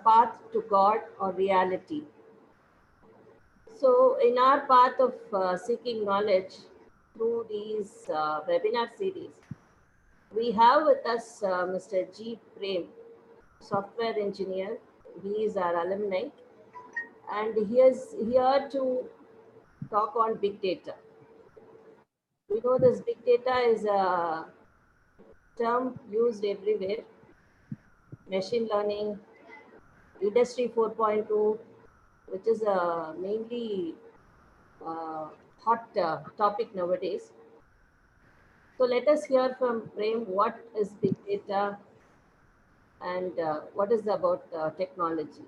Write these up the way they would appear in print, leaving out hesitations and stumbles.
path to God or reality. So, in our path of seeking knowledge through these webinar series, we have with us Mr. G. Prem, software engineer. He is our alumni, and he is here to talk on big data. We know this big data is a term used everywhere. Machine learning, Industry 4.2, which is a mainly hot topic nowadays. So let us hear from Prem what is big data and what is about technology.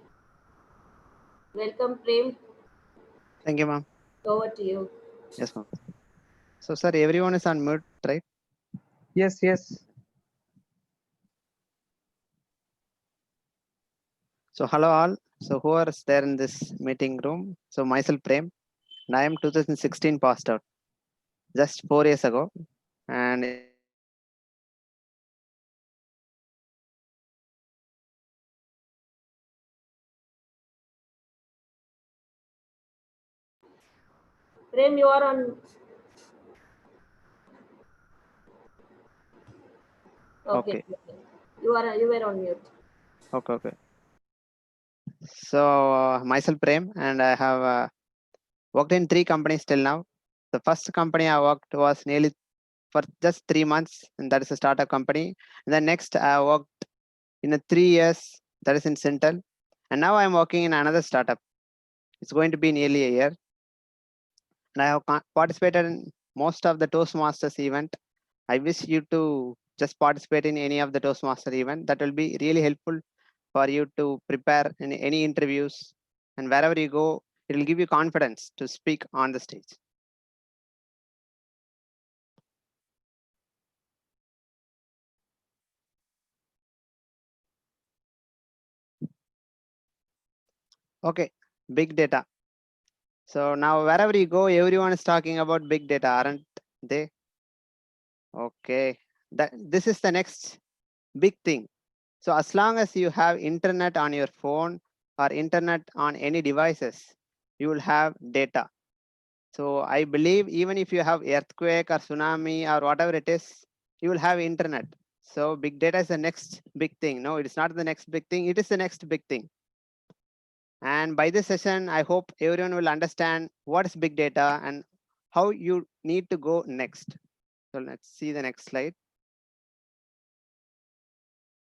Welcome, Prem. Thank you, ma'am. Over to you. Yes, ma'am. So, sir, everyone is on mute, right? Yes, yes. So, hello all. So, who are there in this meeting room? So, myself, Prem, and I am 2016 passed out, just 4 years ago. And Prem, you are on. Okay. okay, You were on mute. okay. So, myself, Prem, and I have worked in 3 companies till now. The first company I worked was nearly for just 3 months, and that is a startup company. And then next, I worked in 3 years, that is in Central. And now I'm working in another startup. It's going to be nearly a year. And I have participated in most of the Toastmasters event. I wish you to just participate in any of the Toastmaster event. That will be really helpful for you to prepare in any interviews, and wherever you go, it will give you confidence to speak on the stage. Okay, big data. So now wherever you go, everyone is talking about big data, aren't they? Okay, this is the next big thing. So as long as you have internet on your phone or internet on any devices, you will have data. So I believe even if you have earthquake or tsunami or whatever it is, you will have internet. So big data is the next big thing. No, it is not the next big thing. It is the next big thing. And by this session, I hope everyone will understand what is big data and how you need to go next. So let's see the next slide.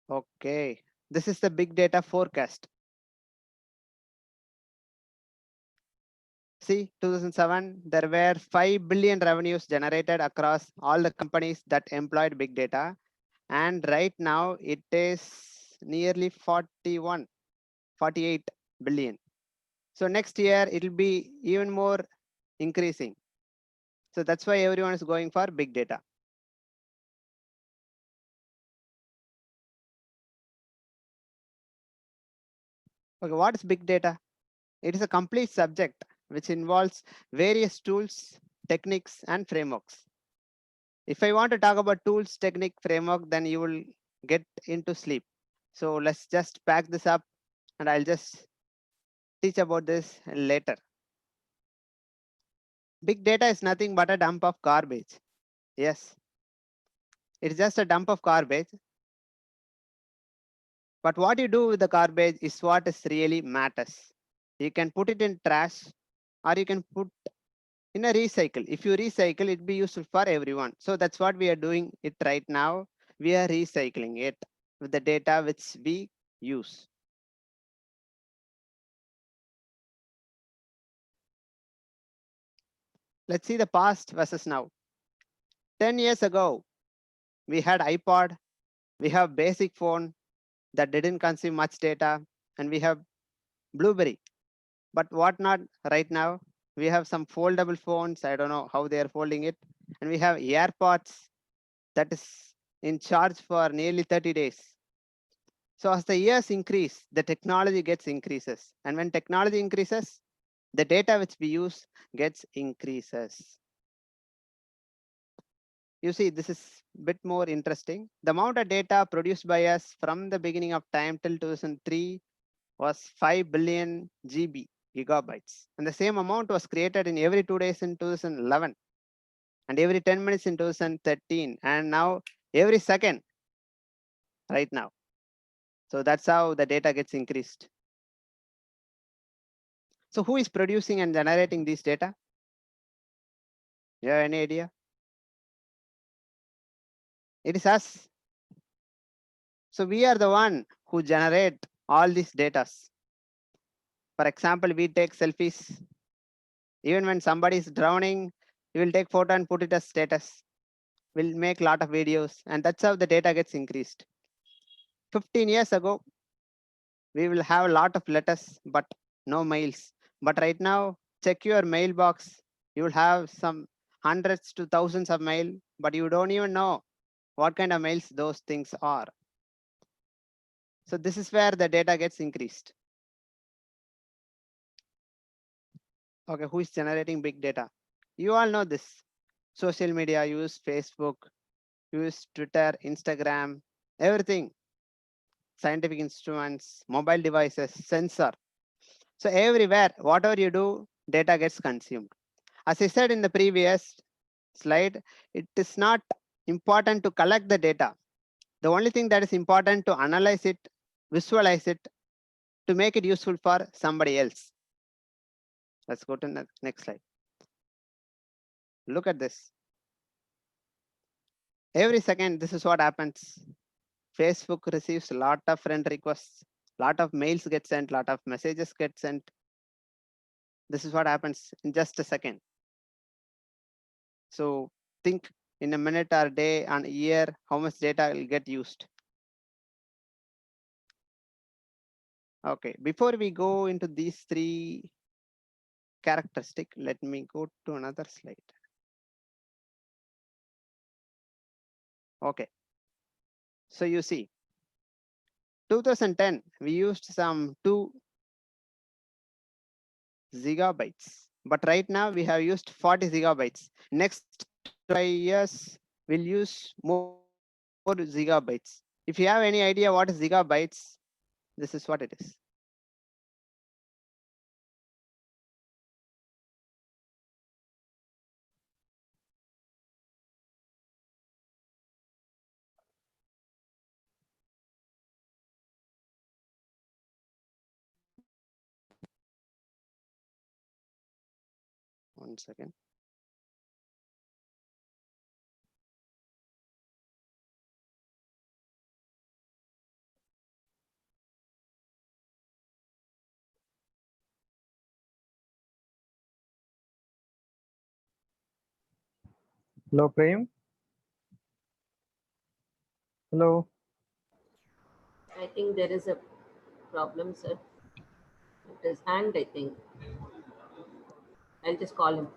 Okay, this is the big data forecast. See, 2007, there were 5 billion revenues generated across all the companies that employed big data. And right now it is nearly 48 billion. So next year it will be even more increasing. So that's why everyone is going for big data. Okay, what is big data? It is a complete subject which involves various tools, techniques, and frameworks. If I want to talk about tools, technique, framework, then you will get into sleep. So let's just pack this up and I'll just teach about this later. Big data is nothing but a dump of garbage. Yes, it's just a dump of garbage. But what you do with the garbage is what is really matters. You can put it in trash or you can put in a recycle. If you recycle, it'd be useful for everyone. So that's what we are doing it right now. We are recycling it with the data which we use. Let's see the past versus now. 10 years ago, we had iPod, we have basic phone that didn't consume much data, and we have BlueBerry. But what not right now? We have some foldable phones. I don't know how they are folding it. And we have AirPods that is in charge for nearly 30 days. So as the years increase, the technology gets increases. And when technology increases, the data which we use gets increases. You see, this is a bit more interesting. The amount of data produced by us from the beginning of time till 2003 was 5 billion GB gigabytes. And the same amount was created in every 2 days in 2011 and every 10 minutes in 2013 and now every second right now. So that's how the data gets increased. So who is producing and generating this data? You have any idea? It is us. So we are the one who generate all these data. For example, we take selfies. Even when somebody is drowning, we will take photo and put it as status. We'll make a lot of videos, and that's how the data gets increased. 15 years ago, we will have a lot of letters, but no mails. But right now, check your mailbox. You will have some hundreds to thousands of mail, but you don't even know what kind of mails those things are. So this is where the data gets increased. Okay, who is generating big data? You all know this. Social media, use Facebook, use Twitter, Instagram, everything. Scientific instruments, mobile devices, sensor. So everywhere, whatever you do, data gets consumed. As I said in the previous slide, it is not important to collect the data. The only thing that is important to analyze it, visualize it, to make it useful for somebody else. Let's go to the next slide. Look at this. Every second, this is what happens. Facebook receives a lot of friend requests, lot of mails get sent, lot of messages get sent. This is what happens in just a second. So think in a minute or day and year, how much data will get used. Okay, before we go into these three characteristics, let me go to another slide. Okay, so you see, 2010, we used some 2 gigabytes, but right now we have used 40 gigabytes. Next 5 years, we'll use more gigabytes. If you have any idea what is gigabytes, this is what it is. One second. Hello, Prem. Hello. I think there is a problem, sir. It is hanged, I think. I'll just call him.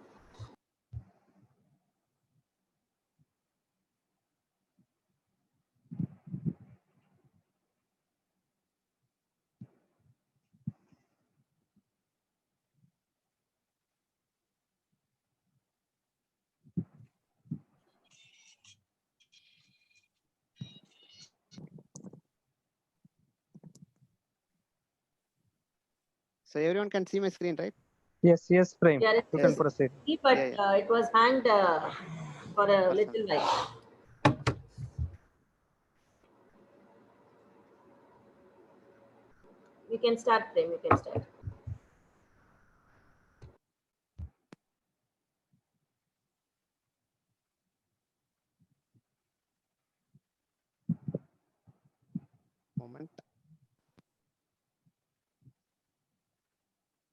So everyone can see my screen, right? Yes, yes, Prem. Yeah, You it's can Yes. just proceed. see, Yeah, but yeah. it was hanged for a Person. little while. You can start, Prem. You can start. Moment.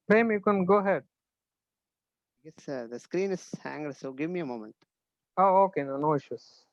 Prem, you can go ahead. Yes, the screen is hanged, so give me a moment. Oh, okay, no, no issues.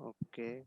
Okay.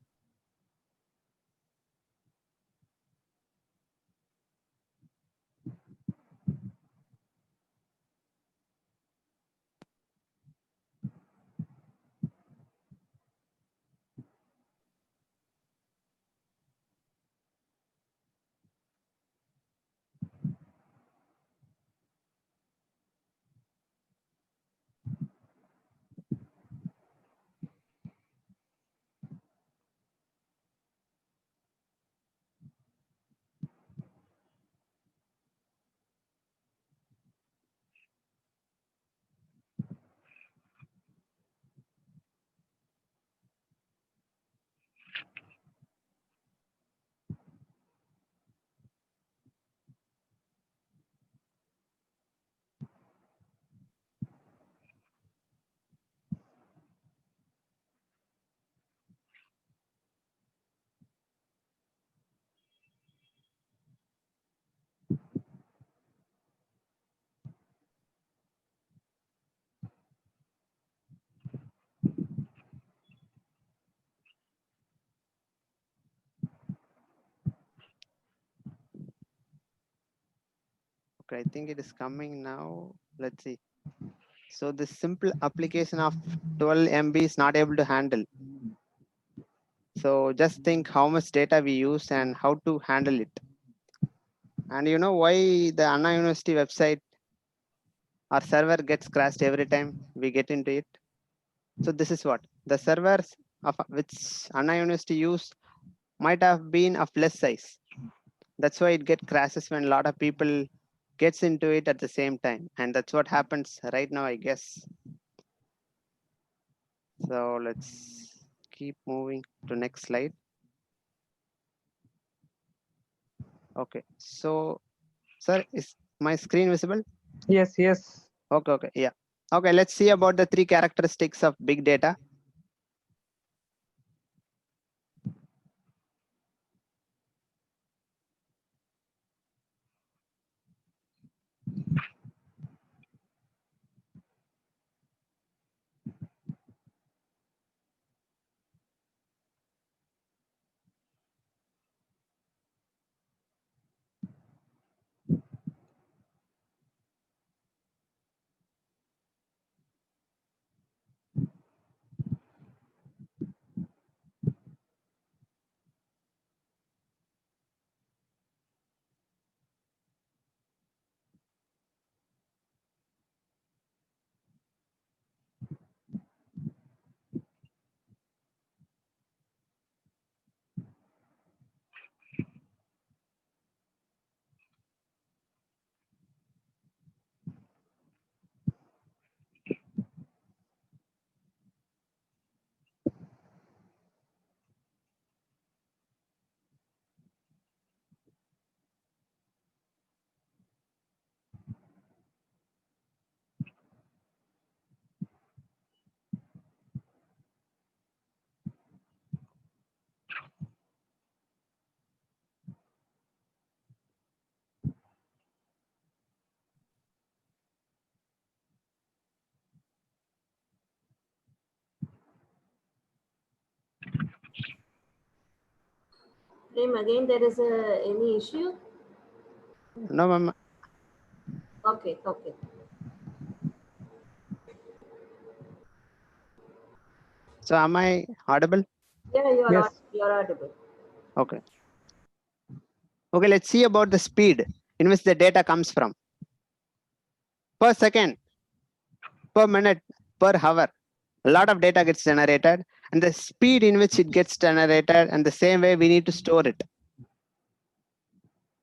Okay, I think it is coming now. Let's see. So this simple application of 12 MB is not able to handle. So just think how much data we use and how to handle it. And you know why the Anna University website or server gets crashed every time we get into it? So this is what the servers of which Anna University use might have been of less size. That's why it get crashes when a lot of people gets into it at the same time. And that's what happens right now, I guess. So let's keep moving to next slide. Okay, so sir, is my screen visible? Yes, yes. Okay, yeah. Okay, let's see about the 3 characteristics of big data. Prem, again, there is any issue? No, ma'am. Okay, okay. So am I audible? Yeah, Yes. you're audible. Okay. Okay, let's see about the speed in which the data comes from. Per second, per minute, per hour. A lot of data gets generated, and the speed in which it gets generated, and the same way we need to store it.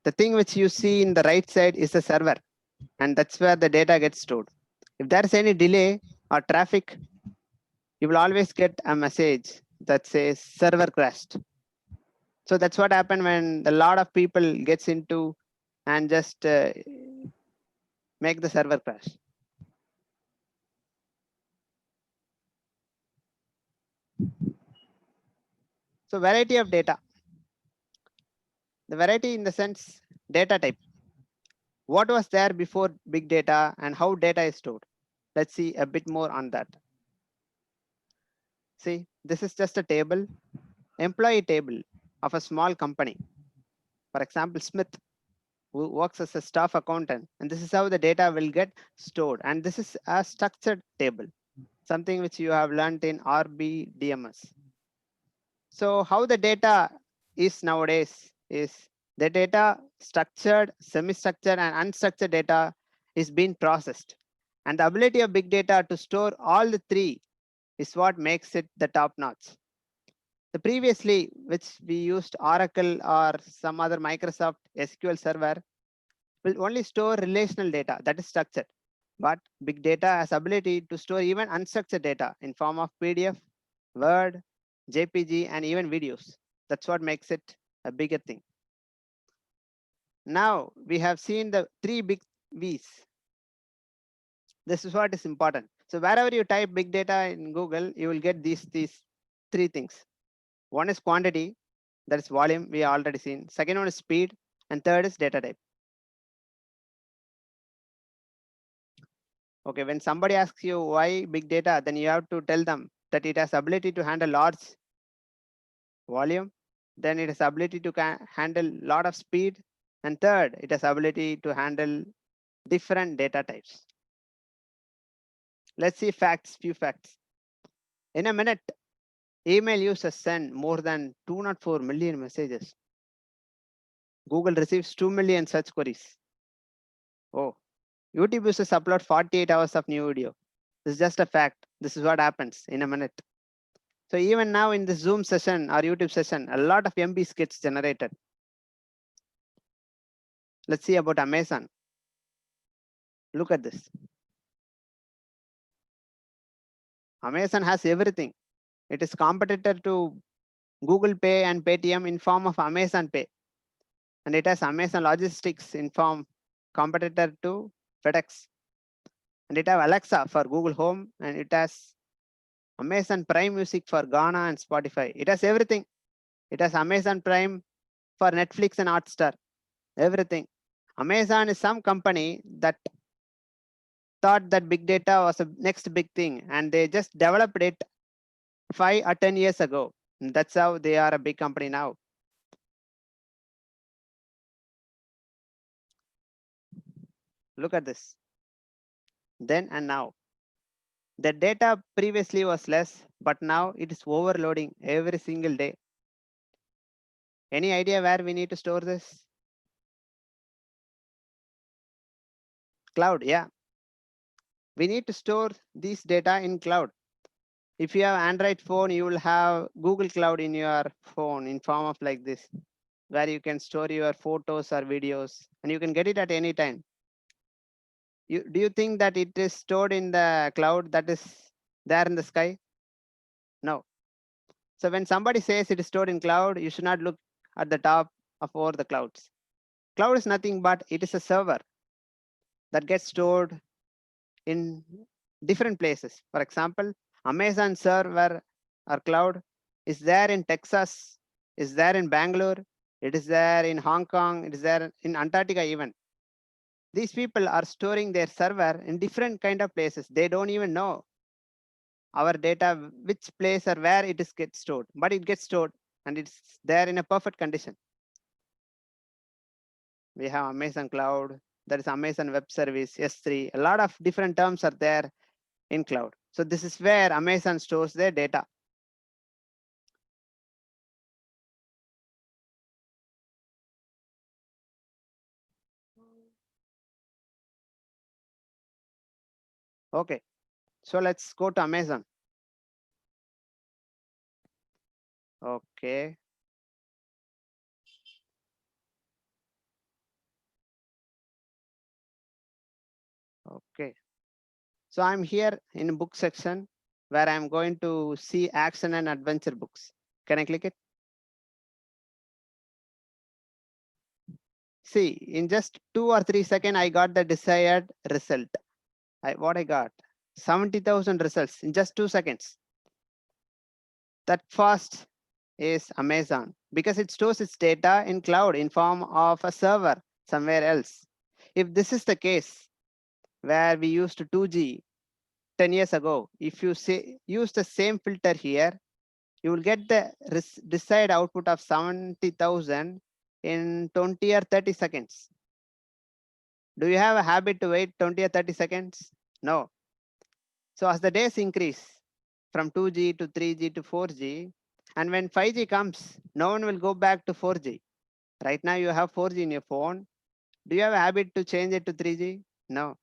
The thing which you see in the right side is the server, and that's where the data gets stored. If there is any delay or traffic, you will always get a message that says server crashed. So that's what happened when a lot of people gets into and just make the server crash. So variety of data. The variety in the sense data type. What was there before big data and how data is stored? Let's see a bit more on that. See, this is just a table, employee table of a small company. For example, Smith, who works as a staff accountant, and this is how the data will get stored. And this is a structured table, something which you have learned in RBDMS. So how the data is nowadays is the data structured, semi-structured, and unstructured data is being processed. And the ability of big data to store all the three is what makes it the top notch. The previously, which we used Oracle or some other Microsoft SQL server, will only store relational data that is structured. But big data has ability to store even unstructured data in form of PDF, Word, JPG, and even videos. That's what makes it a bigger thing. Now we have seen the three big V's. This is what is important. So wherever you type big data in Google, you will get these three things. One is quantity, that is volume, we already seen. Second one is speed, and third is data type. Okay, when somebody asks you why big data, then you have to tell them that it has ability to handle large volume, then it has ability to handle lot of speed, and third, it has ability to handle different data types. Let's see facts, few facts. In a minute, email users send more than 204 million messages. Google receives 2 million such queries. Oh, YouTube users upload 48 hours of new video. This is just a fact. This is what happens in a minute. So even now in the Zoom session or YouTube session, a lot of MBs gets generated. Let's see about Amazon. Look at this. Amazon has everything. It is competitor to Google Pay and Paytm in form of Amazon Pay. And it has Amazon Logistics in form competitor to FedEx. And it has Alexa for Google Home, and it has Amazon Prime Music for Ghana and Spotify. It has everything. It has Amazon Prime for Netflix and Hotstar. Everything. Amazon is some company that thought that big data was the next big thing, and they just developed it 5 or 10 years ago. And that's how they are a big company now. Look at this. Then and now. The data previously was less, but now it is overloading every single day. Any idea where we need to store this? Cloud, yeah. We need to store this data in cloud. If you have Android phone, you will have Google Cloud in your phone in form of like this, where you can store your photos or videos, and you can get it at any time. Do you think that it is stored in the cloud that is there in the sky? No. So when somebody says it is stored in cloud, you should not look at the top of over the clouds. Cloud is nothing but it is a server that gets stored in different places. For example, Amazon server or cloud is there in Texas, is there in Bangalore, it is there in Hong Kong, it is there in Antarctica even. These people are storing their server in different kind of places. They don't even know our data, which place or where it is gets stored, but it gets stored and it's there in a perfect condition. We have Amazon Cloud, there is Amazon Web Service, S3, a lot of different terms are there in cloud. So this is where Amazon stores their data. Okay, so let's go to Amazon. Okay. Okay. So I'm here in book section where I'm going to see action and adventure books. Can I click it? See, in just 2 or 3 seconds, I got the desired result. What I got? 70,000 results in just 2 seconds. That fast is Amazon because it stores its data in cloud in form of a server somewhere else. If this is the case where we used 2G 10 years ago, if you use the same filter here, you will get the desired output of 70,000 in 20 or 30 seconds. Do you have a habit to wait 20 or 30 seconds? No. So as the days increase from 2G to 3G to 4G, and when 5G comes, no one will go back to 4G. Right now you have 4G in your phone. Do you have a habit to change it to 3G? No.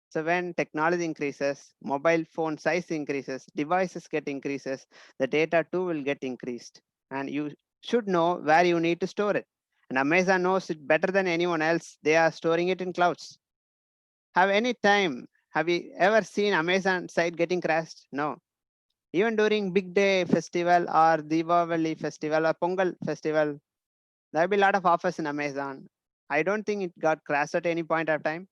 So when technology increases, mobile phone size increases, devices get increases, the data too will get increased. And you should know where you need to store it. And Amazon knows it better than anyone else. They are storing it in clouds. Have you ever seen Amazon site getting crashed? No. Even during big day festival or Diwali festival or Pongal festival, there'll be a lot of offers in Amazon. I don't think it got crashed at any point of time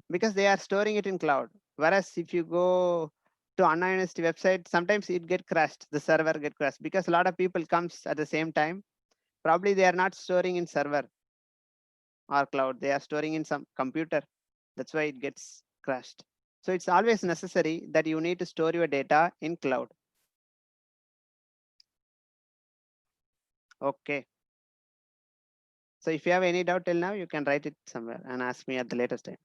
because they are storing it in cloud. Whereas if you go to unionist website, sometimes it get crashed, the server get crashed because a lot of people comes at the same time. Probably they are not storing in server or cloud. They are storing in some computer. That's why it gets crashed. So it's always necessary that you need to store your data in cloud. Okay. So if you have any doubt till now, you can write it somewhere and ask me at the latest time.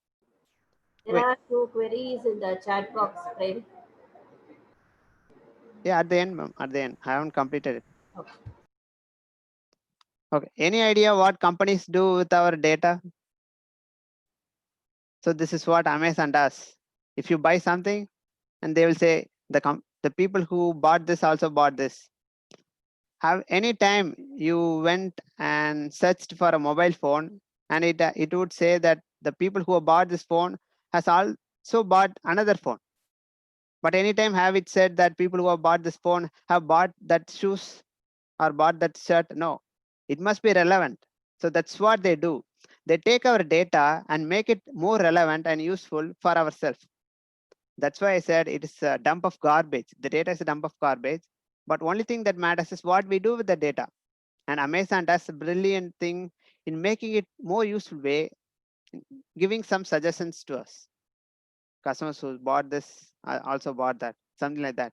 There Wait, are two queries in the chat box, Prem. yeah, at the end, ma'am, at the end. I haven't completed it. Okay. Okay. Any idea what companies do with our data? So this is what Amazon does. If you buy something, and they will say the people who bought this also bought this. Have any time you went and searched for a mobile phone, and it would say that the people who bought this phone has also bought another phone. But anytime have it said that people who have bought this phone have bought that shoes or bought that shirt? No, it must be relevant. So that's what they do. They take our data and make it more relevant and useful for ourselves. That's why I said it is a dump of garbage. The data is a dump of garbage. But only thing that matters is what we do with the data. And Amazon does a brilliant thing in making it more useful way, giving some suggestions to us. Customers who bought this also bought that, something like that.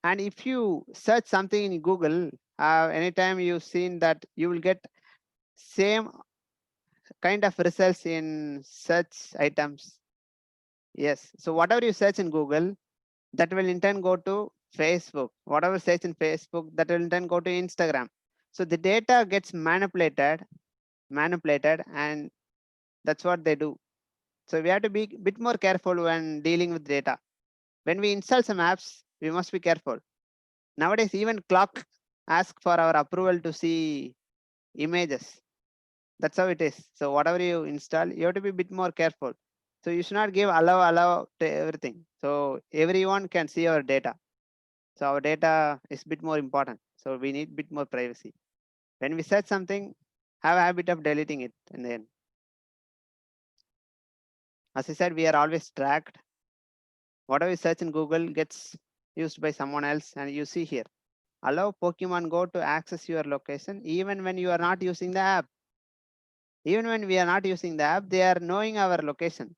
And if you search something in Google, anytime you've seen that, you will get same kind of results in search items. Yes. So whatever you search in Google, that will in turn go to Facebook. Whatever search in Facebook, that will in turn go to Instagram. So the data gets manipulated, and that's what they do. So we have to be a bit more careful when dealing with data. When we install some apps, we must be careful. Nowadays, even clock asks for our approval to see images. That's how it is. So whatever you install, you have to be a bit more careful. So you should not give allow to everything. So everyone can see our data. So our data is a bit more important. So we need a bit more privacy. When we search something, have a habit of deleting it in the end. As I said, we are always tracked. Whatever we search in Google gets used by someone else. And you see here, allow Pokemon Go to access your location even when you are not using the app. Even when we are not using the app, they are knowing our location.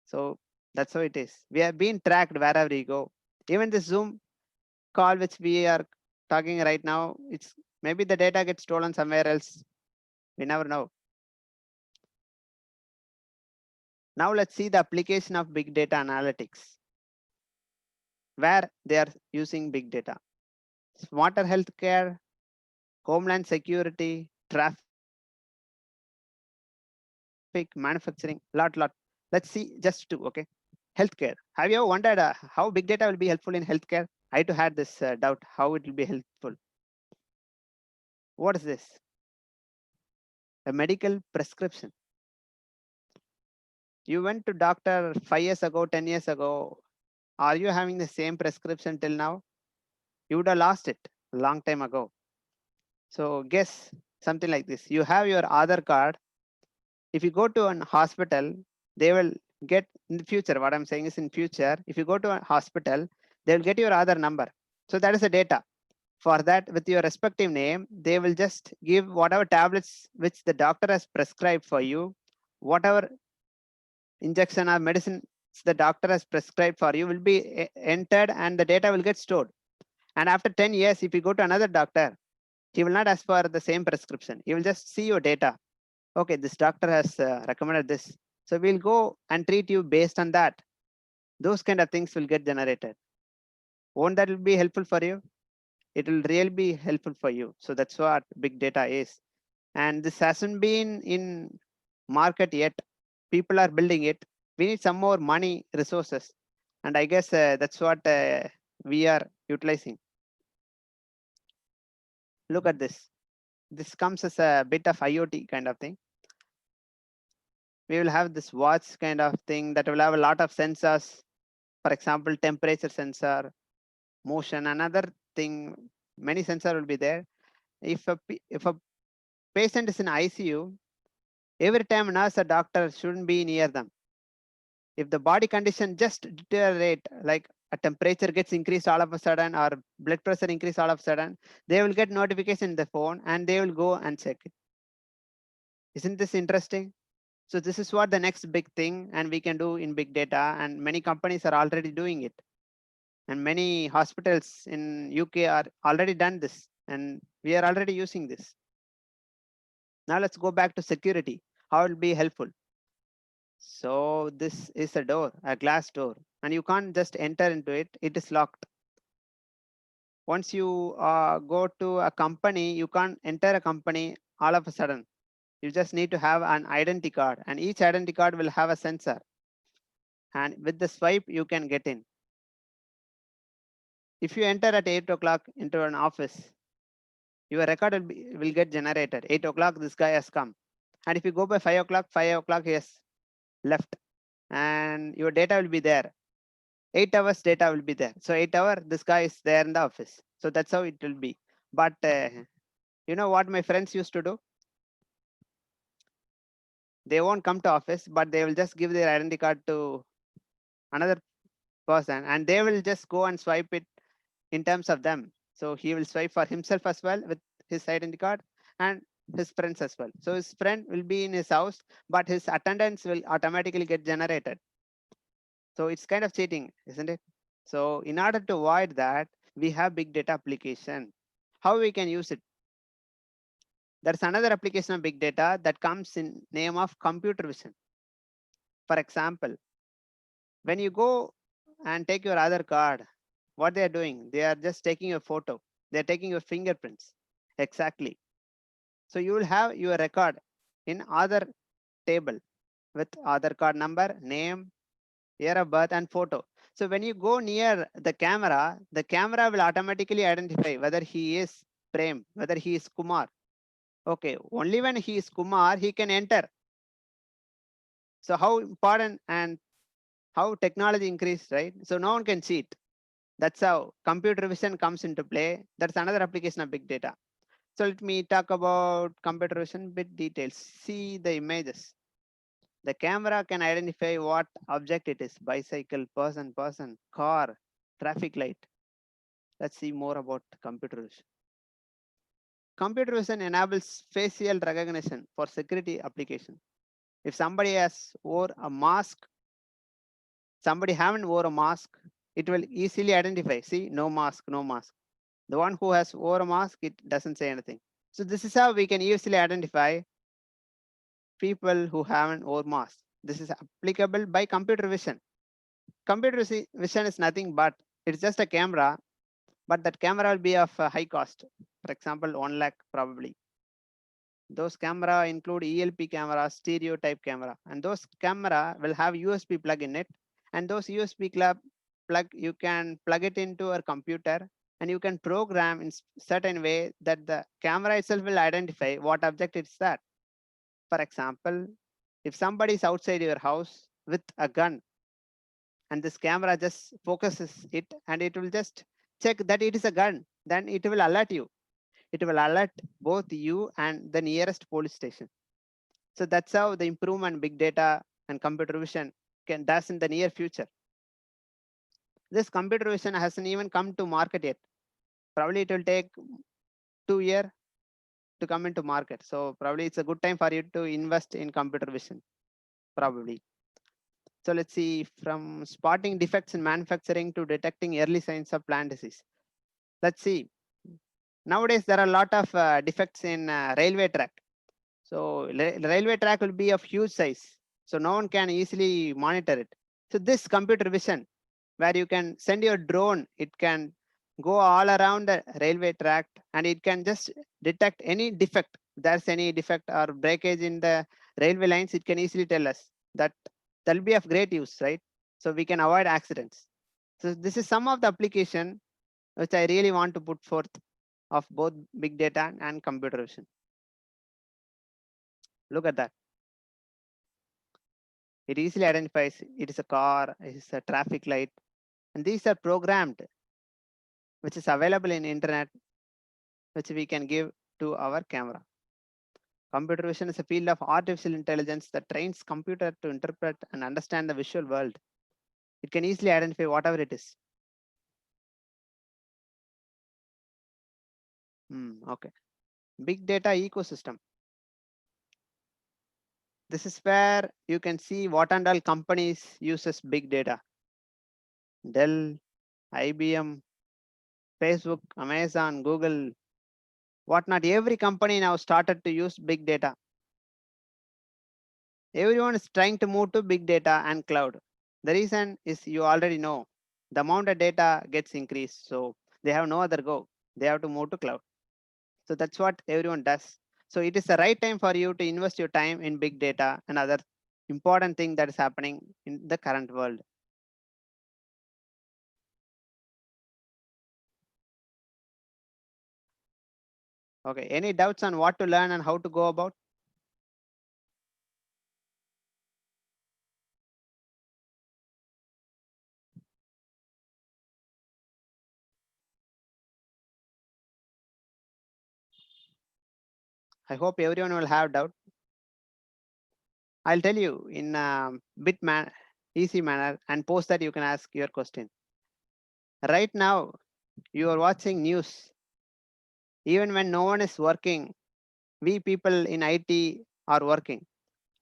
So that's how it is. We are being tracked wherever we go. Even the Zoom call which we are talking right now, it's maybe the data gets stolen somewhere else. We never know. Now let's see the application of big data analytics, where they are using big data. Smarter healthcare, homeland security, traffic, manufacturing, lot. Let's see just two, okay? Healthcare. Have you ever wondered how big data will be helpful in healthcare? I too had this doubt how it will be helpful. What is this? A medical prescription. You went to doctor 5 years ago, 10 years ago. Are you having the same prescription till now? You would have lost it a long time ago. So guess something like this. You have your Aadhaar card. If you go to an hospital, they will get in the future. What I'm saying is in future, if you go to a hospital, they'll get your Aadhaar number. So that is the data. For that, with your respective name, they will just give whatever tablets which the doctor has prescribed for you, whatever injection or medicine the doctor has prescribed for you will be entered and the data will get stored. And after 10 years, if you go to another doctor, he will not ask for the same prescription. He will just see your data. Okay, this doctor has recommended this. So we'll go and treat you based on that. Those kind of things will get generated. Won't that will be helpful for you? It will really be helpful for you. So that's what big data is. And this hasn't been in market yet. People are building it. We need some more money, resources. And I guess that's what we are utilizing. Look at this. This comes as a bit of IoT kind of thing. We will have this watch kind of thing that will have a lot of sensors. For example, temperature sensor, motion, another thing, many sensor will be there. If a patient is in ICU, every time nurse or doctor shouldn't be near them. If the body condition just deteriorate, like a temperature gets increased all of a sudden or blood pressure increase all of a sudden, they will get notification in the phone and they will go and check it. Isn't this interesting? So this is what the next big thing and we can do in big data, and many companies are already doing it. And many hospitals in UK are already done this, and we are already using this. Now let's go back to security. How it will be helpful. So this is a door, a glass door, and you can't just enter into it. It is locked. Once you go to a company, you can't enter a company all of a sudden. You just need to have an identity card, and each identity card will have a sensor. And with the swipe, you can get in. If you enter at 8 o'clock into an office, your record will get generated. 8 o'clock, this guy has come. And if you go by 5 o'clock, he has left. And your data will be there. 8 hours data will be there. So 8 hours, this guy is there in the office. So that's how it will be. But you know what my friends used to do? They won't come to office, but they will just give their identity card to another person, and they will just go and swipe it in terms of them. So he will swipe for himself as well with his identity card and his friends as well. So his friend will be in his house, but his attendance will automatically get generated. So it's kind of cheating, isn't it? So in order to avoid that, we have big data application. How we can use it? There's another application of big data that comes in name of computer vision. For example, when you go and take your Aadhaar card, what they are doing, they are just taking a photo. They're taking your fingerprints. Exactly. So you will have your record in Aadhaar table with Aadhaar card number, name, year of birth, and photo. So when you go near the camera will automatically identify whether he is Prem, whether he is Kumar. Okay, only when he is Kumar, he can enter. So how important and how technology increased, right? So no one can cheat. That's how computer vision comes into play. That's another application of big data. So let me talk about computer vision bit details. See the images. The camera can identify what object it is: bicycle, person, car, traffic light. Let's see more about computer vision. Computer vision enables facial recognition for security application. If somebody has wore a mask, somebody haven't wore a mask, it will easily identify. See, no mask, no mask. The one who has wore a mask, it doesn't say anything. So this is how we can easily identify people who haven't wore masks. This is applicable by computer vision. Computer vision is nothing but it's just a camera, but that camera will be of a high cost. For example, 1 lakh probably. Those camera include ELP camera, stereo type camera, and those camera will have USB plug in it. And those USB plug, you can plug it into a computer and you can program in certain way that the camera itself will identify what object it's that. For example, if somebody is outside your house with a gun and this camera just focuses it and it will just check that it is a gun, then it will alert you. It will alert both you and the nearest police station. So that's how the improvement big data and computer vision can does in the near future. This computer vision hasn't even come to market yet. Probably it will take 2 years to come into market. So probably it's a good time for you to invest in computer vision, probably. So let's see, from spotting defects in manufacturing to detecting early signs of plant disease. Let's see. Nowadays, there are a lot of defects in railway track. So railway track will be of huge size. So no one can easily monitor it. So this computer vision, where you can send your drone, it can go all around the railway track and it can just detect any defect. If there's any defect or breakage in the railway lines, it can easily tell us that. That'll be of great use, right? So we can avoid accidents. So this is some of the application which I really want to put forth of both big data and computer vision. Look at that. It easily identifies it is a car, it is a traffic light, and these are programmed, which is available in internet, which we can give to our camera. Computer vision is a field of artificial intelligence that trains computer to interpret and understand the visual world. It can easily identify whatever it is. Okay. Big data ecosystem. This is where you can see what and all companies uses big data. Dell, IBM, Facebook, Amazon, Google, whatnot. Every company now started to use big data. Everyone is trying to move to big data and cloud. The reason is you already know the amount of data gets increased. So they have no other go. They have to move to cloud. So that's what everyone does. So it is the right time for you to invest your time in big data and other important thing that is happening in the current world. Okay, any doubts on what to learn and how to go about? I hope everyone will have doubt. I'll tell you in a easy manner, and post that you can ask your question. Right now, you are watching news. Even when no one is working, we people in IT are working,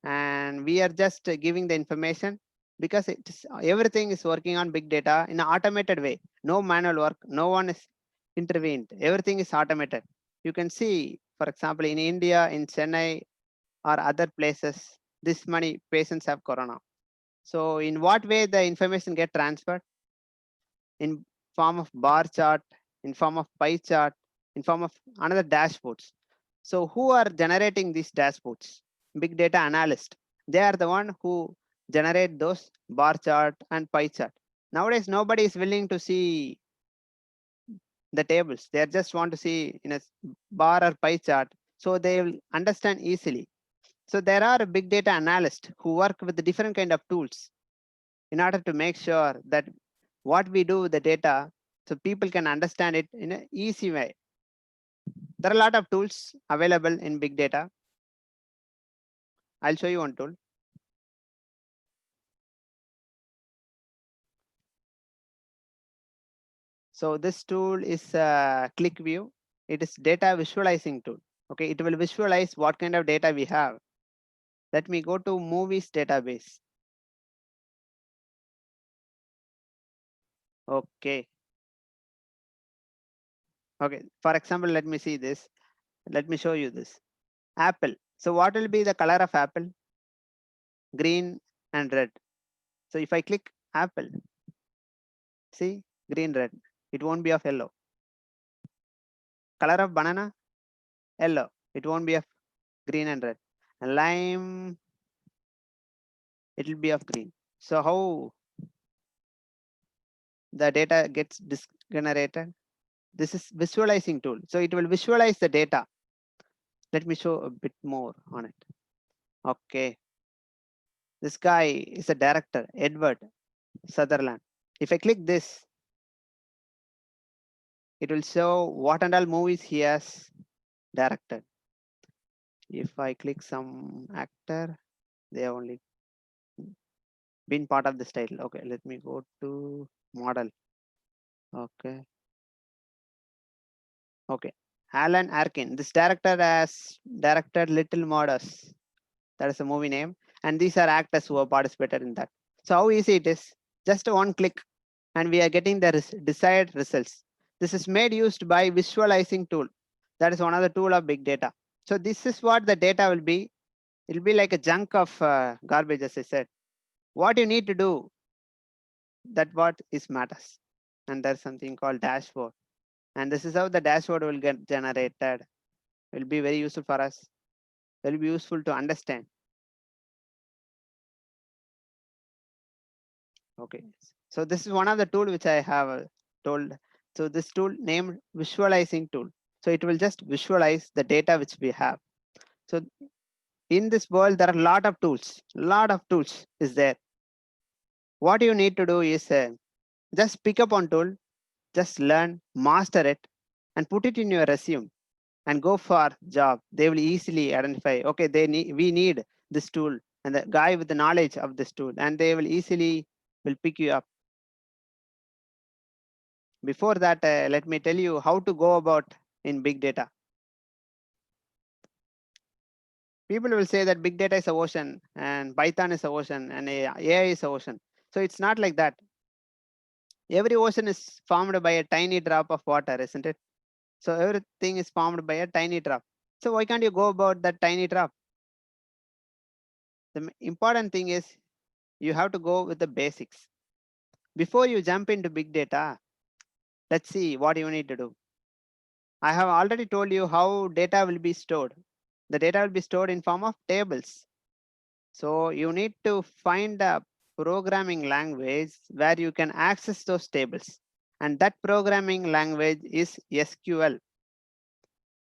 and we are just giving the information because everything is working on big data in an automated way. No manual work, no one is intervened. Everything is automated. You can see, for example, in India, in Chennai, or other places, this many patients have corona. So in what way the information get transferred? In form of bar chart, in form of pie chart, in form of another dashboards. So who are generating these dashboards? Big data analyst. They are the one who generate those bar chart and pie chart. Nowadays, nobody is willing to see the tables. They just want to see in a bar or pie chart, so they will understand easily. So there are big data analysts who work with the different kind of tools in order to make sure that what we do with the data, so people can understand it in an easy way. There are a lot of tools available in big data. I'll show you one tool. So this tool is Click View. It is data visualizing tool. Okay, it will visualize what kind of data we have. Let me go to movies database. Okay. Okay, for example, let me see this. Let me show you this. Apple. So what will be the color of apple? Green and red. So if I click apple, see, green, red, it won't be of yellow. Color of banana, yellow, it won't be of green and red. And lime, it will be of green. So how the data gets generated? This is visualizing tool. So it will visualize the data. Let me show a bit more on it. Okay. This guy is a director, Edward Sutherland. If I click this, it will show what and all movies he has directed. If I click some actor, they have only been part of this title. Okay, let me go to model. Okay. Okay. Alan Arkin. This director has directed Little Murders. That is a movie name. And these are actors who have participated in that. So how easy it is? Just one click and we are getting the desired results. This is made used by visualizing tool. That is one of the tool of big data. So this is what the data will be. It'll be like a chunk of garbage, as I said. What you need to do, that what is matters. And there's something called dashboard. And this is how the dashboard will get generated. It will be very useful for us. It will be useful to understand. Okay. So this is one of the tool which I have told. So this tool named visualizing tool. So it will just visualize the data which we have. So in this world, there are a lot of tools. Is there. What you need to do is just pick up on tool, just learn, master it, and put it in your resume and go for job. They will easily identify, okay, we need this tool and the guy with the knowledge of this tool, and they will easily will pick you up. Before that, let me tell you how to go about in big data. People will say that big data is a ocean and Python is a ocean and AI is a ocean. So it's not like that. Every ocean is formed by a tiny drop of water, isn't it? So everything is formed by a tiny drop. So why can't you go about that tiny drop? The important thing is you have to go with the basics. Before you jump into big data, let's see what you need to do. I have already told you how data will be stored. The data will be stored in form of tables. So you need to find a programming language where you can access those tables. And that programming language is SQL.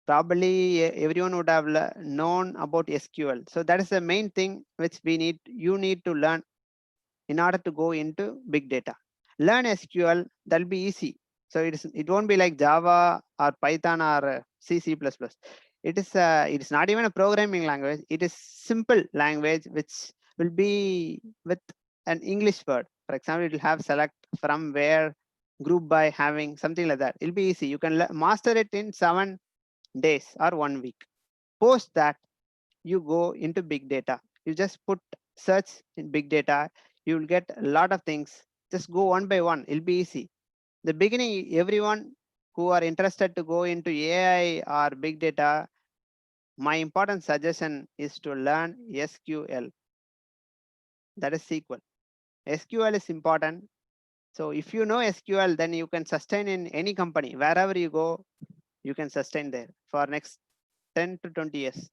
Probably everyone would have known about SQL. So that is the main thing which you need to learn in order to go into big data. Learn SQL, that'll be easy. So it won't be like Java or Python or C, C++. It is not even a programming language. It is simple language which will be with an English word. For example, it will have select, from, where, group by, having, something like that. It'll be easy. You can master it in 7 days or 1 week. Post that, you go into big data. You just put search in big data. You will get a lot of things. Just go one by one. It'll be easy. The beginning, everyone who are interested to go into AI or big data, my important suggestion is to learn SQL. That is SQL. SQL is important. So if you know SQL, then you can sustain in any company. Wherever you go, you can sustain there for next 10 to 20 years.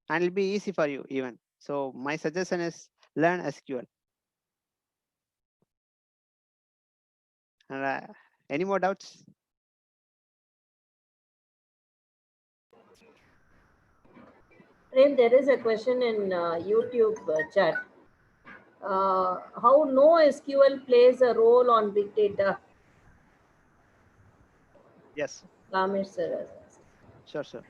And it'll be easy for you even. So my suggestion is learn SQL. And any more doubts? Prem, there is a question in YouTube chat. How NoSQL plays a role on big data? Yes, Ramesh sir has asked. sure.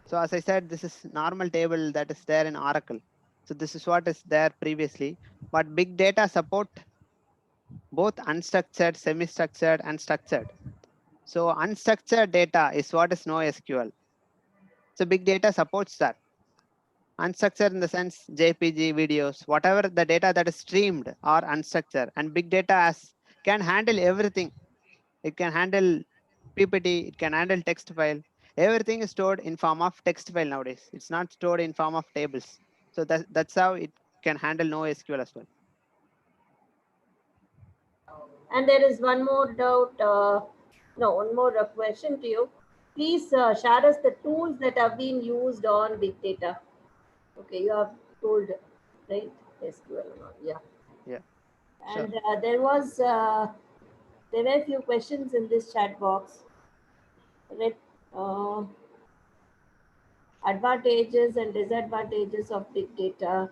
So as I said, this is normal table that is there in Oracle. So this is what is there previously, but big data support both unstructured, semi-structured, and structured. So unstructured data is what is NoSQL. So big data supports that. Unstructured in the sense JPG videos, whatever the data that is streamed are unstructured, and big data can handle everything. It can handle PPT, it can handle text file. Everything is stored in form of text file nowadays. It's not stored in form of tables. So that's how it can handle NoSQL as well. And there is one more doubt. One more question to you. Please share us the tools that have been used on big data. Okay, you have told, right? SQL or not? Yeah. Yeah, sure. And there were a few questions in this chat box. Right? Uh, Advantages and disadvantages of big data.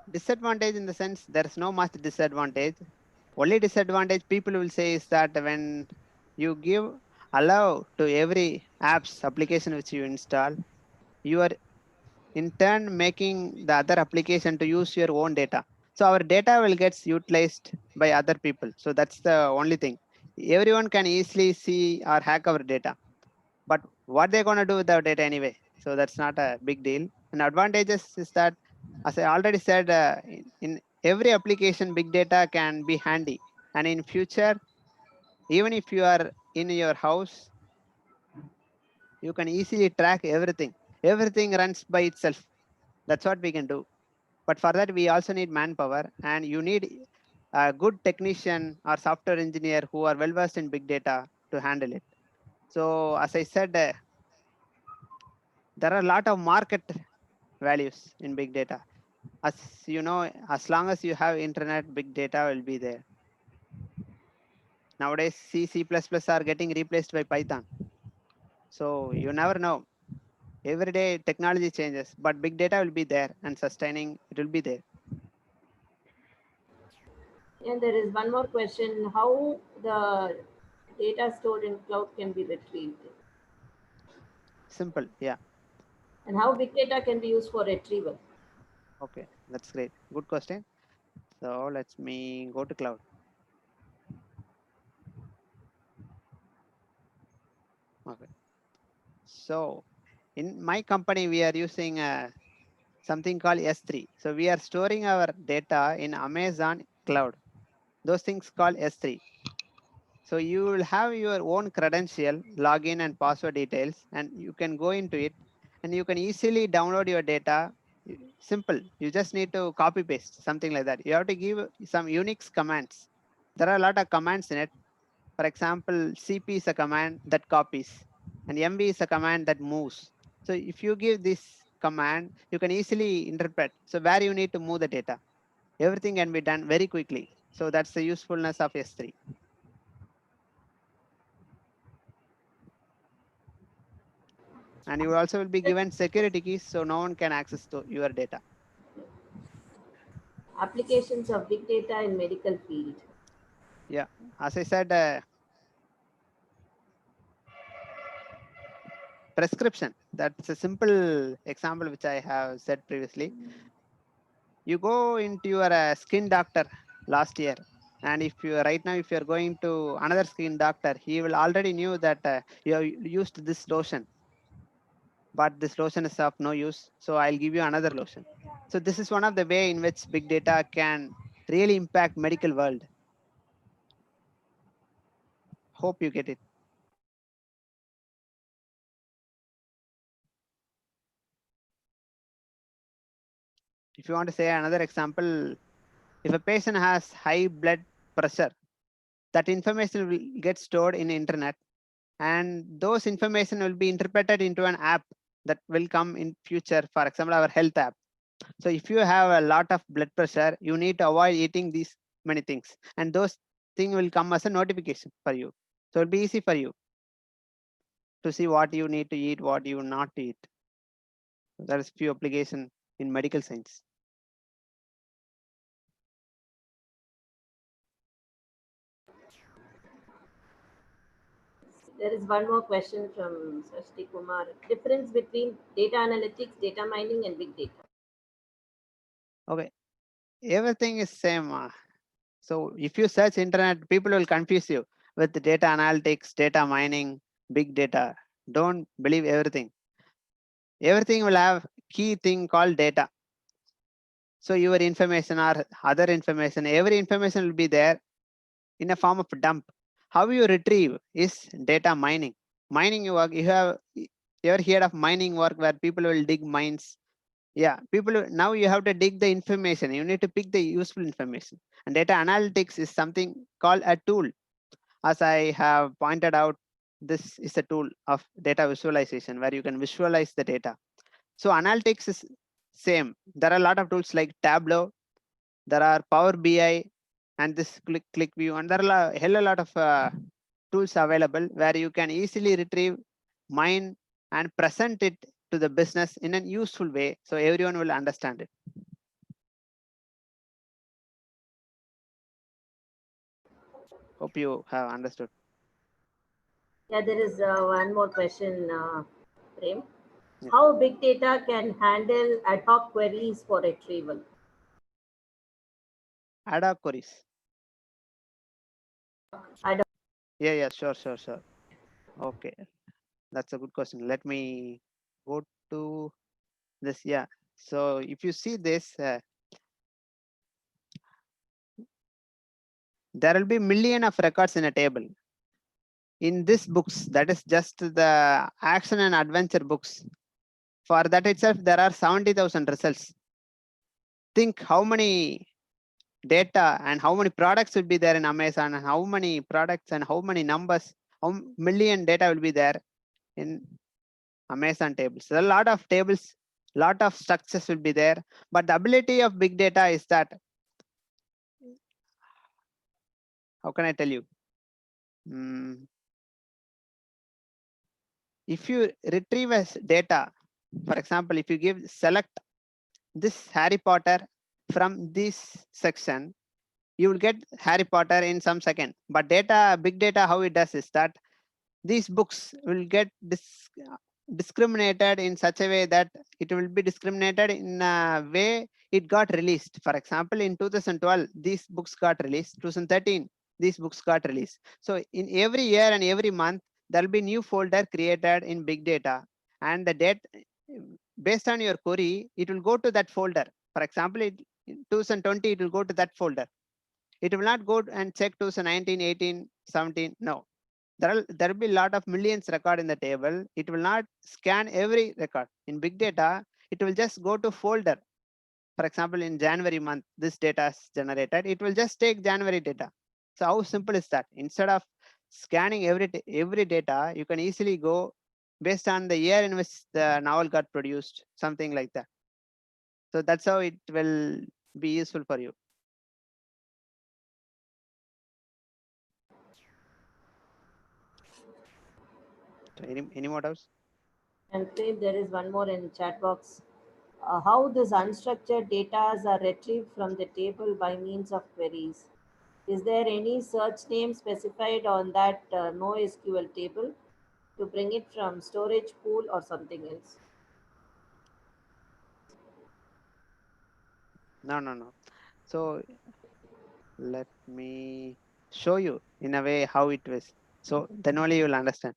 Disadvantage in the sense there's no much disadvantage. Only disadvantage people will say is that when you allow to every apps application which you install, you are in turn making the other application to use your own data. So our data will get utilized by other people. So that's the only thing. Everyone can easily see or hack our data. But what they're going to do with the data anyway. So that's not a big deal. And advantages is that, as I already said, in every application, big data can be handy. And in future, even if you are in your house, you can easily track everything. Everything runs by itself. That's what we can do. But for that, we also need manpower, and you need a good technician or software engineer who are well versed in big data to handle it. So, as I said, there are a lot of market values in big data. As you know, as long as you have internet, big data will be there. Nowadays, C++ are getting replaced by Python. So you never know. Every day technology changes, but big data will be there and sustaining it will be there. And there is one more question: how the data stored in cloud can be retrieved, Simple. Yeah. and how big data can be used for retrieval. Okay. That's great. Good question. So let's me go to cloud. Okay. So in my company, we are using something called S3. So we are storing our data in Amazon cloud. Those things called S3. So you will have your own credential, login and password details, and you can go into it and you can easily download your data. Simple. You just need to copy paste something like that. You have to give some Unix commands. There are a lot of commands in it. For example, CP is a command that copies and MV is a command that moves. So if you give this command, you can easily interpret. So where you need to move the data, everything can be done very quickly. So that's the usefulness of S3. And you also will be given security keys so no one can access to your data. Applications of big data in medical field. Yeah, as I said, prescription, that's a simple example which I have said previously. You go into your skin doctor last year, and if you right now if you're going to another skin doctor, he will already knew that you have used this lotion, but this lotion is of no use, so I'll give you another lotion. So this is one of the way in which big data can really impact medical world. Hope you get it. If you want to say another example, if a patient has high blood pressure, that information will get stored in the internet, and those information will be interpreted into an app that will come in future, for example our health app. So if you have a lot of blood pressure, you need to avoid eating these many things, and those things will come as a notification for you. So it'll be easy for you to see what you need to eat, what you not to eat. There is few application in medical science. There is one more question from Sashti Kumar. Difference between data analytics, data mining, and big data. Okay, everything is same. So if you search internet, people will confuse you with data analytics, data mining, big data. Don't believe everything. Everything will have key thing called data. So your information or other information, every information will be there in a form of dump. How you retrieve is data mining. Mining work, you have ever heard of mining work where people will dig mines? Yeah, now you have to dig the information. You need to pick the useful information. And data analytics is something called a tool. As I have pointed out, this is a tool of data visualization where you can visualize the data. So analytics is same. There are a lot of tools like Tableau, there are Power BI, and this click view, and there are a hell a lot of tools available where you can easily retrieve, mine, and present it to the business in a useful way so everyone will understand it. Hope you have understood. Yeah, there is one more question, Prem. Yeah. How big data can handle ad hoc queries for retrieval? Ad hoc queries. Ad hoc. Yeah, sure. Okay. That's a good question. Let me go to this. Yeah. So if you see this, there will be million of records in a table. In this books, that is just the action and adventure books. For that itself, there are 70,000 results. Think how many data and how many products will be there in Amazon, and how many products and how many numbers, how million data will be there in Amazon tables. So a lot of tables, lot of structures will be there. But the ability of big data is that, how can I tell you? If you retrieve as data, for example, if you give select this Harry Potter from this section, you will get Harry Potter in some second. But data, big data, how it does is that these books will get discriminated in such a way that it will be discriminated in a way it got released. For example, in 2012, these books got released. 2013, these books got released. So in every year and every month, there will be new folder created in big data, and the data based on your query, it will go to that folder. For example, in 2020, it will go to that folder. It will not go and check 2019, 18, 17. No, there will be a lot of millions record in the table. It will not scan every record. In big data, it will just go to folder. For example, in January month, this data is generated. It will just take January data. So how simple is that? Instead of scanning every data, you can easily go based on the year in which the novel got produced, something like that. So that's how it will be useful for you. So any more doubts? And Prem, there is one more in chat box. How these unstructured data are retrieved from the table by means of queries. Is there any search name specified on that NoSQL table to bring it from storage pool or something else? No. So let me show you in a way how it was. So then only you will understand.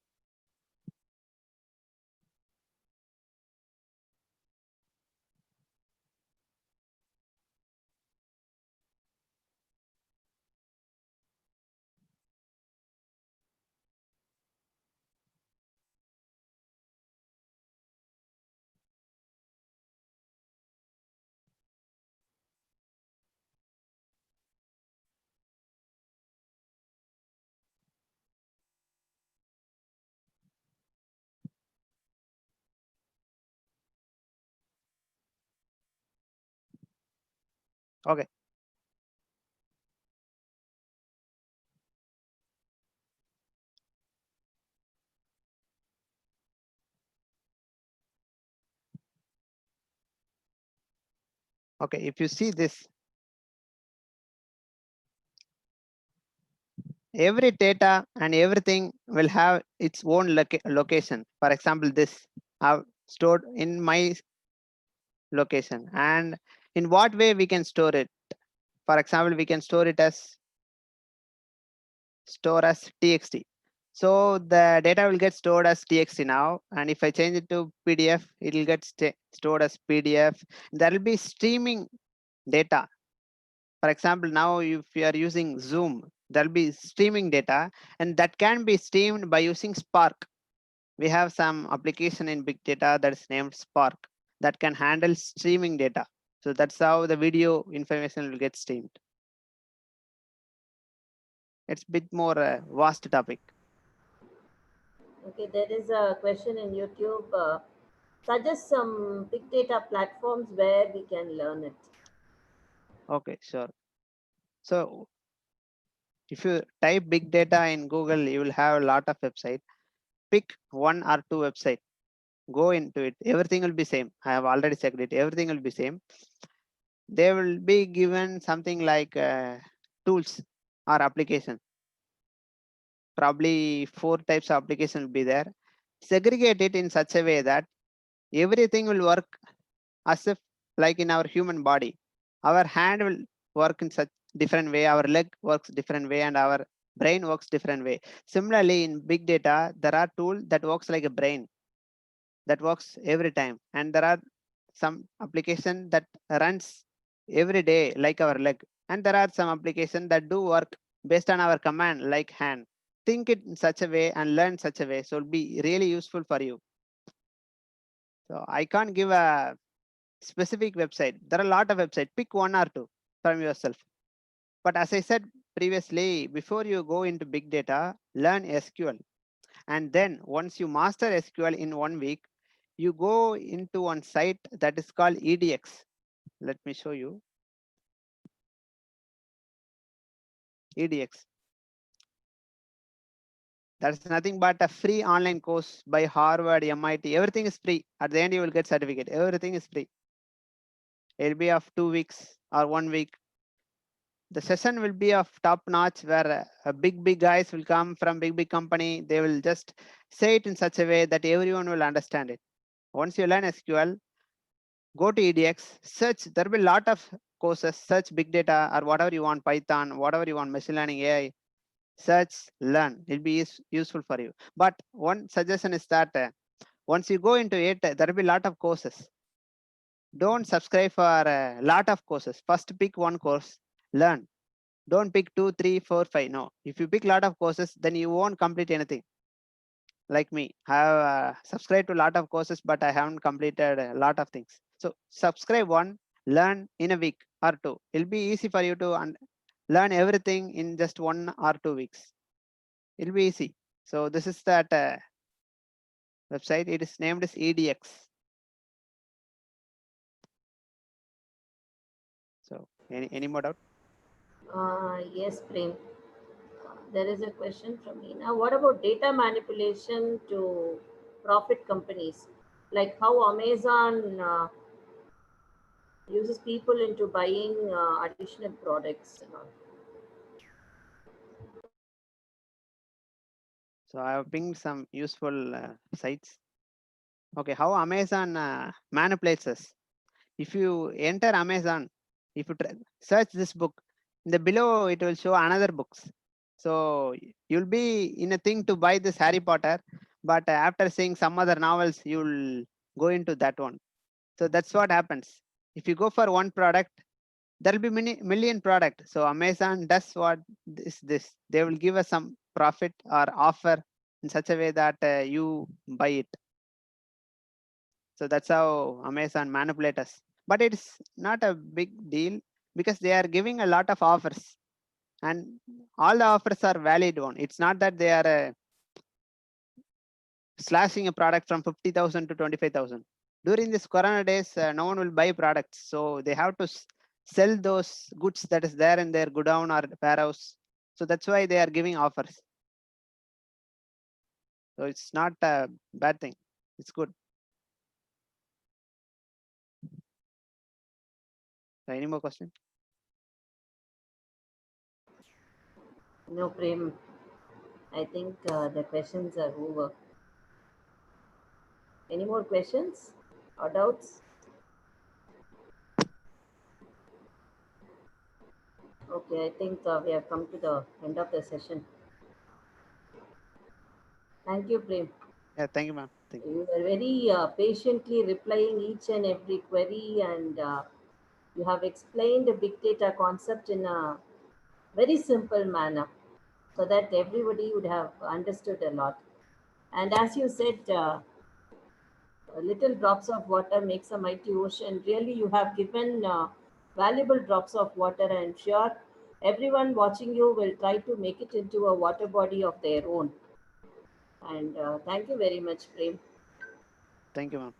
Okay. Okay, if you see this, every data and everything will have its own location. For example, this I've stored in my location. And in what way we can store it? For example, we can store as txt. So the data will get stored as txt now, and if I change it to pdf, it will get stored as pdf. There will be streaming data. For example, now if you are using Zoom, there'll be streaming data, and that can be streamed by using Spark. We have some application in big data that is named Spark that can handle streaming data. So that's how the video information will get streamed. It's a bit more vast topic. Okay, there is a question in YouTube. Suggest some big data platforms where we can learn it. Okay, sure. So if you type big data in Google, you will have a lot of websites. Pick one or two websites. Go into it. Everything will be same. I have already checked it. Everything will be same. They will be given something like tools or application. Probably 4 types of application will be there. Segregate it in such a way that everything will work as if like in our human body. Our hand will work in such different way, our leg works different way, and our Brain works different way. Similarly, in big data, there are tools that works like a brain that works every time. And there are some application that runs every day like our leg. And there are some application that do work based on our command like hand. Think it in such a way and learn such a way. So it'll be really useful for you. So I can't give a specific website. There are a lot of websites. Pick one or two from yourself. But as I said previously, before you go into big data, learn SQL. And then once you master SQL in 1 week, you go into one site that is called EDX. Let me show you. EDX. That's nothing but a free online course by Harvard, MIT. Everything is free. At the end, you will get certificate. Everything is free. It'll be of 2 weeks or 1 week. The session will be of top notch where big guys will come from big company. They will just say it in such a way that everyone will understand it. Once you learn SQL, go to EDX, search. There will be a lot of courses. Search big data or whatever you want, Python, whatever you want, machine learning, AI. Search, learn. It'll be useful for you. But one suggestion is that once you go into it, there will be a lot of courses. Don't subscribe for a lot of courses. First, pick one course, learn. Don't pick 2, 3, 4, 5. No, if you pick a lot of courses, then you won't complete anything. Like me, I have subscribed to a lot of courses, but I haven't completed a lot of things. So subscribe one, learn in a week or two. It'll be easy for you to learn everything in just 1 or 2 weeks. It'll be easy. So this is that website. It is named as EDX. So any more doubt? Yes, Prem. There is a question from me. Now, what about data manipulation to profit companies? Like how Amazon uses people into buying additional products and all. So I have pinged some useful sites. Okay, how Amazon manipulates us. If you enter Amazon, if you search this book, in the below it will show another books. So you'll be in a thing to buy this Harry Potter, but after seeing some other novels, you'll go into that one. So that's what happens. If you go for one product, there will be million product. So Amazon does what this. They will give us some profit or offer in such a way that you buy it. So that's how Amazon manipulate us. But it's not a big deal because they are giving a lot of offers and all the offers are valid one. It's not that they are slashing a product from 50,000 to 25,000. During this Corona days, no one will buy products. So they have to sell those goods that is there in their godown or warehouse. So that's why they are giving offers. So it's not a bad thing. It's good. So any more questions? No, Prem. I think the questions are over. Any more questions or doubts? Okay, I think we have come to the end of the session. Thank you, Prem. Yeah, thank you, ma'am. Thank you. You were very patiently replying each and every query, and you have explained the big data concept in a very simple manner so that everybody would have understood a lot. And as you said, little drops of water makes a mighty ocean. Really, you have given valuable drops of water. I'm sure everyone watching you will try to make it into a water body of their own. And thank you very much, Prem. Thank you, ma'am.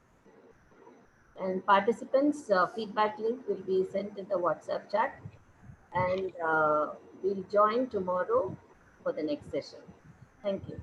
And participants, feedback link will be sent in the WhatsApp chat. And we'll join tomorrow for the next session. Thank you.